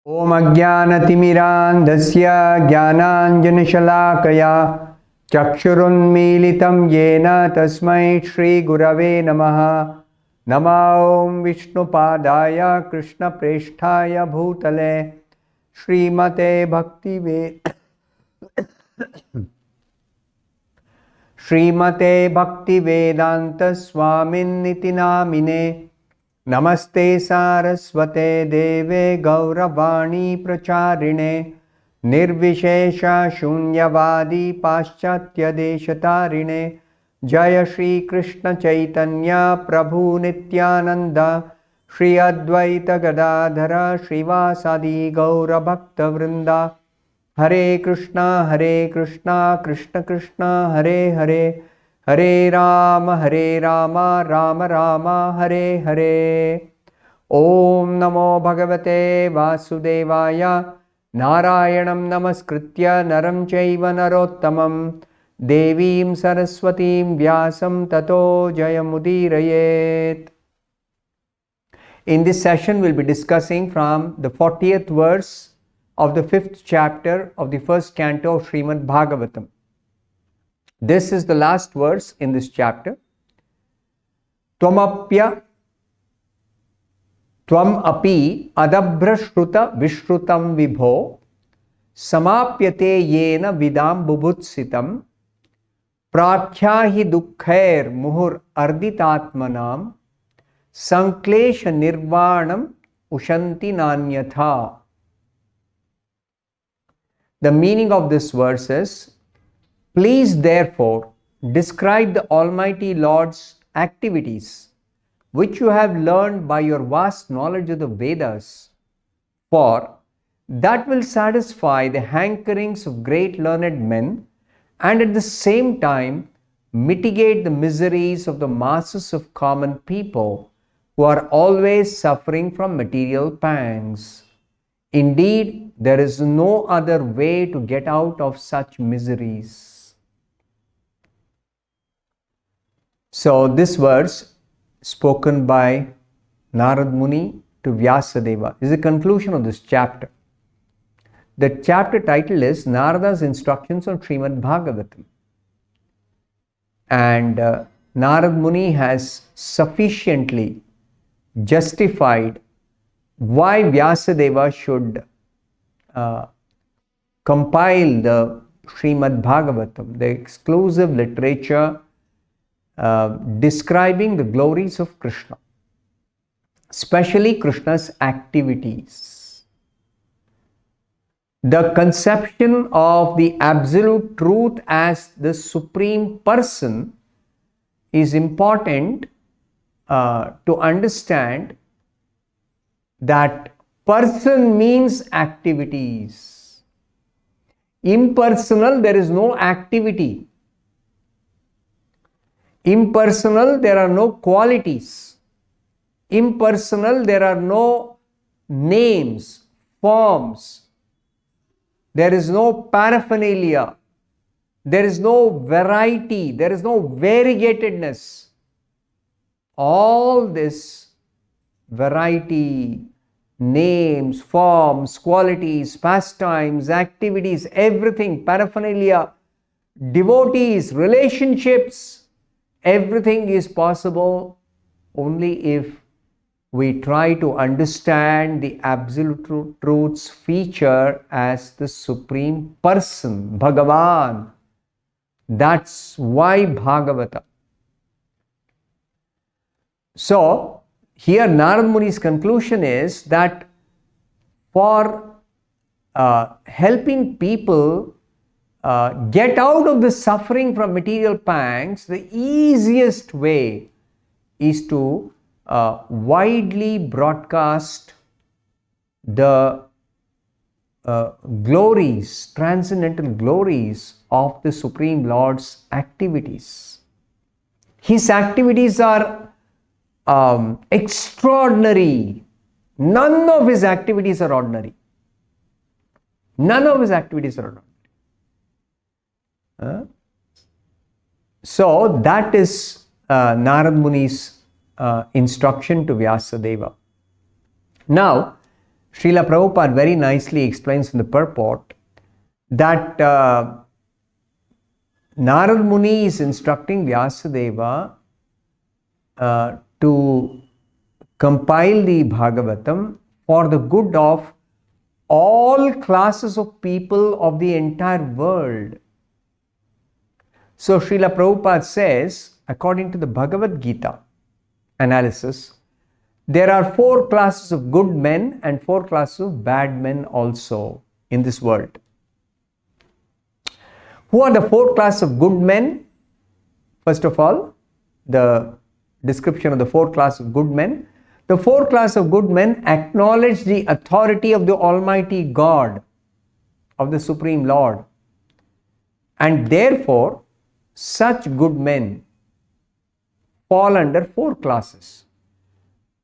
Om Ajnanatimirandhasya Jnananjanashalakaya Chakshurunmilitam Yena Tasmai Shri Gurave Namaha. Namo Vishnupadaya Krishna Presthaya Bhutale Srimate Bhaktivedanta Swaminiti Namine. Namaste Saraswate Deve Gauravani Pracharine Nirvishesha Shunyavadi Paschatya Deshatarine Jaya Shri Krishna Chaitanya Prabhu Nityananda Shri Advaita Gadadhara Srivasadi Gaura Bhakta Vrinda Hare Krishna Krishna Krishna Hare Hare Hare Rama Rama Rama Hare Hare. Om Namo Bhagavate Vasudevaya Narayanam Namaskritya Naram Chaiva Narottamam Devim Saraswatim Vyasam Tato Jayamudirayet. In this session we'll be discussing from the 40th verse of the 5th chapter of the first canto of Srimad-Bhagavatam. This is the last verse in this chapter. Tvam api adabhrashruta vishrutam vibho samapyate yena vidam bubhutsitam prakhyahi dukkhair muhur arditatmanam sanklesha nirvanam ushanti nanyatha. The meaning of this verse is: please therefore describe the Almighty Lord's activities which you have learned by your vast knowledge of the Vedas, for that will satisfy the hankerings of great learned men and at the same time mitigate the miseries of the masses of common people who are always suffering from material pangs. Indeed, there is no other way to get out of such miseries. So this verse spoken by Narad Muni to Vyasadeva is the conclusion of this chapter. The chapter title is Narada's Instructions on Srimad-Bhagavatam. And Narad Muni has sufficiently justified why Vyasadeva should compile the Srimad-Bhagavatam, the exclusive literature describing the glories of Krishna, especially Krishna's activities. The conception of the absolute truth as the supreme person is important to understand that person means activities. Impersonal, there is no activity. Impersonal, there are no qualities. Impersonal, there are no names, forms. There is no paraphernalia. There is no variety. There is no variegatedness. All this variety, names, forms, qualities, pastimes, activities, everything, paraphernalia, devotees, relationships, everything is possible only if we try to understand the absolute truth's feature as the supreme person, Bhagavan. That's why Bhagavata. So, here Narad Muni's conclusion is that for helping people get out of the suffering from material pangs, the easiest way is to widely broadcast the glories, transcendental glories of the Supreme Lord's activities. His activities are extraordinary. None of his activities are ordinary. None of his activities are ordinary. So that is Narad Muni's instruction to Vyasadeva. Now, Srila Prabhupada very nicely explains in the purport that Narad Muni is instructing Vyasadeva to compile the Bhagavatam for the good of all classes of people of the entire world. So Srila Prabhupada says, according to the Bhagavad Gita analysis, there are 4 classes of good men and 4 classes of bad men also in this world. Who are the 4 classes of good men? First of all, the description of the 4 classes of good men. The 4 classes of good men acknowledge the authority of the Almighty God, of the Supreme Lord, and therefore such good men fall under 4 classes.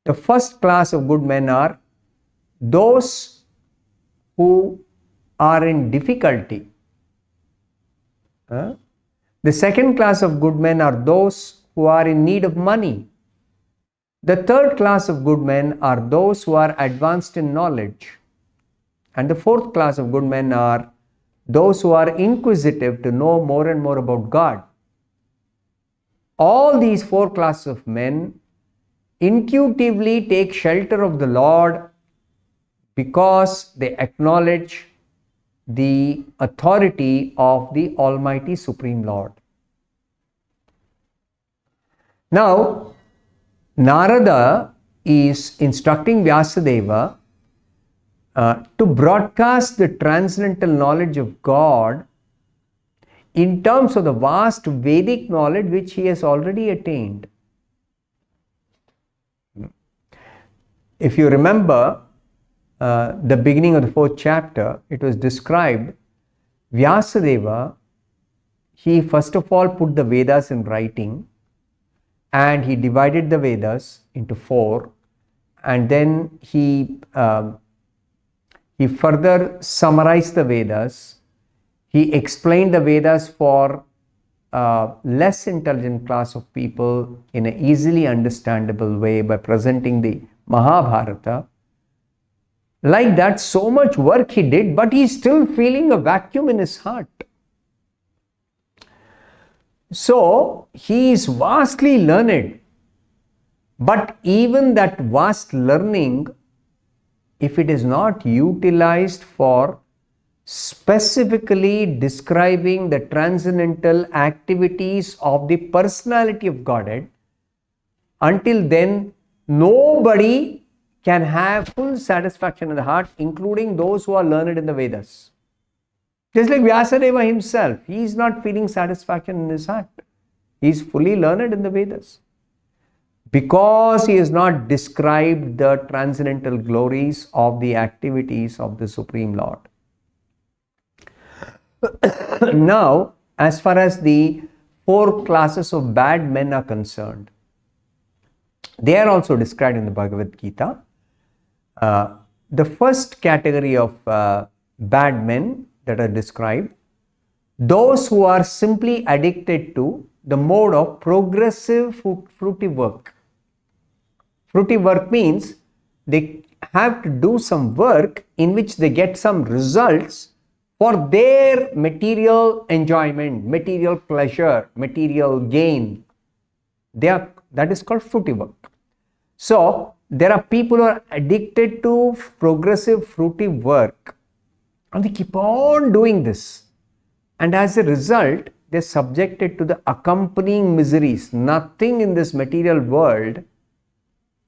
The first class of good men are those who are in difficulty. The second class of good men are those who are in need of money. The third class of good men are those who are advanced in knowledge. And the fourth class of good men are those who are inquisitive to know more and more about God. All these 4 classes of men intuitively take shelter of the Lord because they acknowledge the authority of the Almighty Supreme Lord. Now, Narada is instructing Vyasadeva to broadcast the transcendental knowledge of God in terms of the vast Vedic knowledge which he has already attained. If you remember the beginning of the 4th chapter, it was described Vyasadeva, he first of all put the Vedas in writing, and he divided the Vedas into 4, and then he further summarized the Vedas. He explained the Vedas for less intelligent class of people in an easily understandable way by presenting the Mahabharata. Like that, so much work he did, but he is still feeling a vacuum in his heart. So, he is vastly learned, but even that vast learning, if it is not utilized for specifically describing the transcendental activities of the personality of Godhead, until then nobody can have full satisfaction in the heart, including those who are learned in the Vedas. Just like Vyasadeva himself, he is not feeling satisfaction in his heart. He is fully learned in the Vedas, because he has not described the transcendental glories of the activities of the Supreme Lord. Now, as far as the 4 classes of bad men are concerned, they are also described in the Bhagavad Gita. The first category of bad men that are described, those who are simply addicted to the mode of progressive fruitive work. Fruitive work means they have to do some work in which they get some results for their material enjoyment, material pleasure, material gain. That is called fruitive work. So, there are people who are addicted to progressive fruitive work, and they keep on doing this, and as a result they are subjected to the accompanying miseries. Nothing in this material world,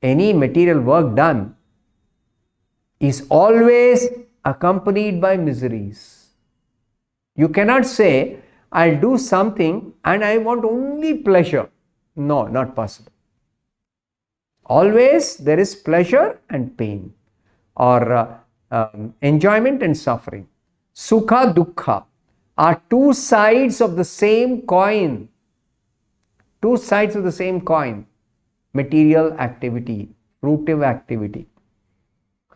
any material work done, is always accompanied by miseries. You cannot say, I'll do something and I want only pleasure. No, not possible. Always there is pleasure and pain, or enjoyment and suffering. Sukha, dukkha are 2 sides of the same coin. 2 sides of the same coin. Material activity, fruitive activity.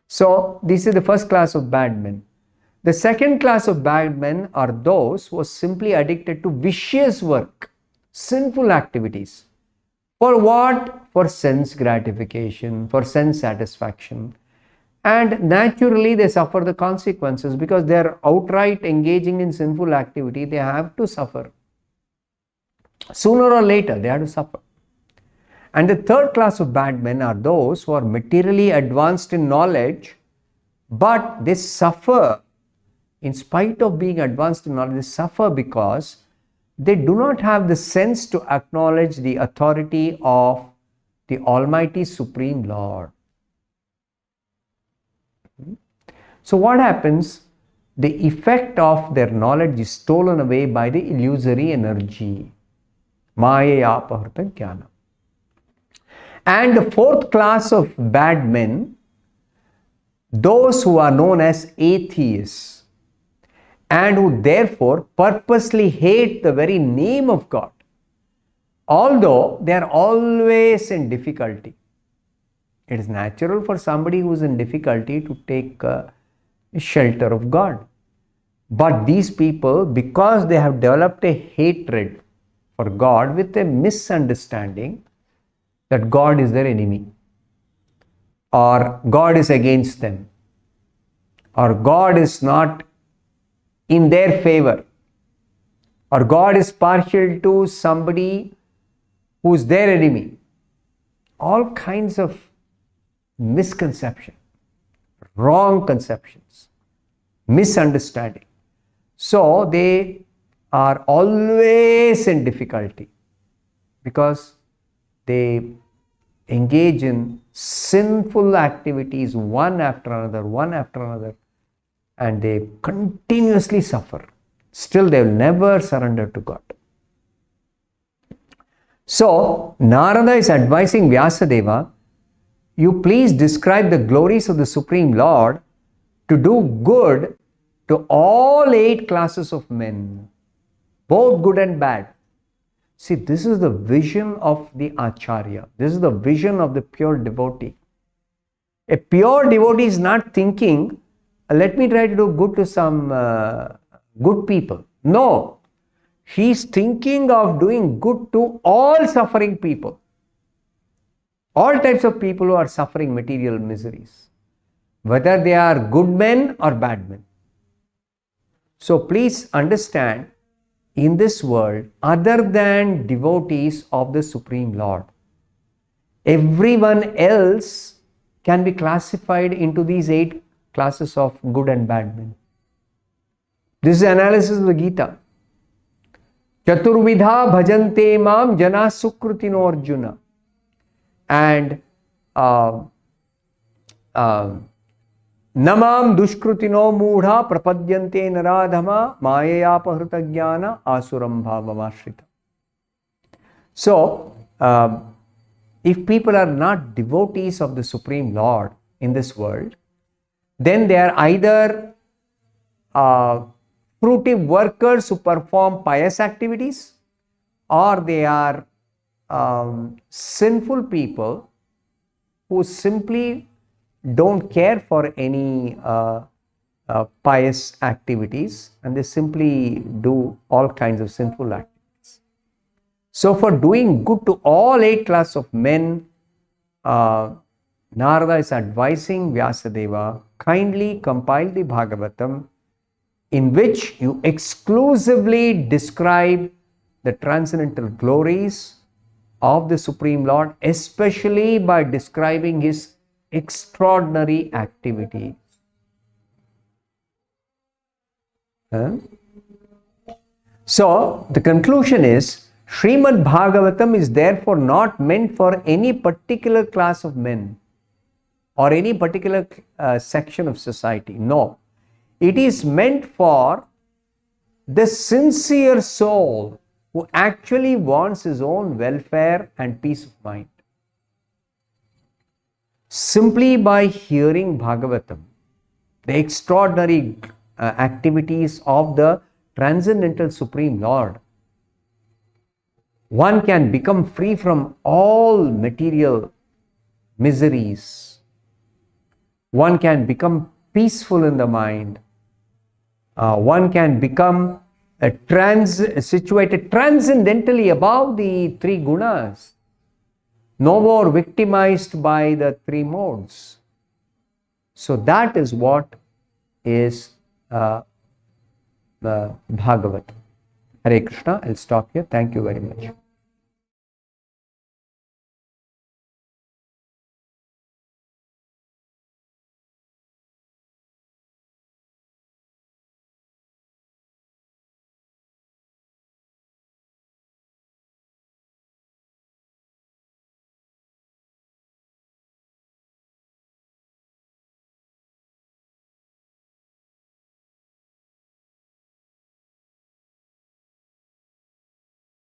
So, this is the first class of bad men. The second class of bad men are those who are simply addicted to vicious work, sinful activities. For what? For sense gratification, for sense satisfaction. And naturally they suffer the consequences because they are outright engaging in sinful activity. They have to suffer. Sooner or later they have to suffer. And the third class of bad men are those who are materially advanced in knowledge, but they suffer in spite of being advanced in knowledge. They suffer because they do not have the sense to acknowledge the authority of the Almighty Supreme Lord. So what happens? The effect of their knowledge is stolen away by the illusory energy. Maya apahrta jnana. And the fourth class of bad men, those who are known as atheists, and who therefore purposely hate the very name of God, although they are always in difficulty. It is natural for somebody who is in difficulty to take shelter of God. But these people, because they have developed a hatred for God with a misunderstanding that God is their enemy, or God is against them, or God is not in their favor, or God is partial to somebody who is their enemy. All kinds of misconception, wrong conceptions, misunderstanding. So they are always in difficulty because they engage in sinful activities one after another, and they continuously suffer. Still they will never surrender to God. So Narada is advising Vyasadeva, you please describe the glories of the Supreme Lord to do good to all 8 classes of men, both good and bad. See, this is the vision of the Acharya. This is the vision of the pure devotee. A pure devotee is not thinking, let me try to do good to some good people. No, he is thinking of doing good to all suffering people. All types of people who are suffering material miseries, whether they are good men or bad men. So please understand, in this world, other than devotees of the Supreme Lord, everyone else can be classified into these 8 classes of good and bad men. This is analysis of the Gita. Chaturvidha bhajante mam jana sukrutino Arjuna. And Namam dushkrutino mudha prapadyante naradhama mayaya pahrita jnana asuram bhavamashrita. So, if people are not devotees of the Supreme Lord in this world, then they are either fruitive workers who perform pious activities, or they are sinful people who simply don't care for any pious activities, and they simply do all kinds of sinful activities. So for doing good to all 8 classes of men, Narada is advising Vyasadeva, kindly compile the Bhagavatam, in which you exclusively describe the transcendental glories of the Supreme Lord, especially by describing his extraordinary activity. So the conclusion is, Srimad-Bhagavatam is therefore not meant for any particular class of men or any particular section of society. No, it is meant for the sincere soul who actually wants his own welfare and peace of mind. Simply by hearing Bhagavatam, the extraordinary activities of the transcendental Supreme Lord, one can become free from all material miseries. One can become peaceful in the mind. One can become situated transcendentally above the 3 gunas, no more victimized by the 3 modes. So that is what is Bhagavat. Hare Krishna. I'll stop here. Thank you very much.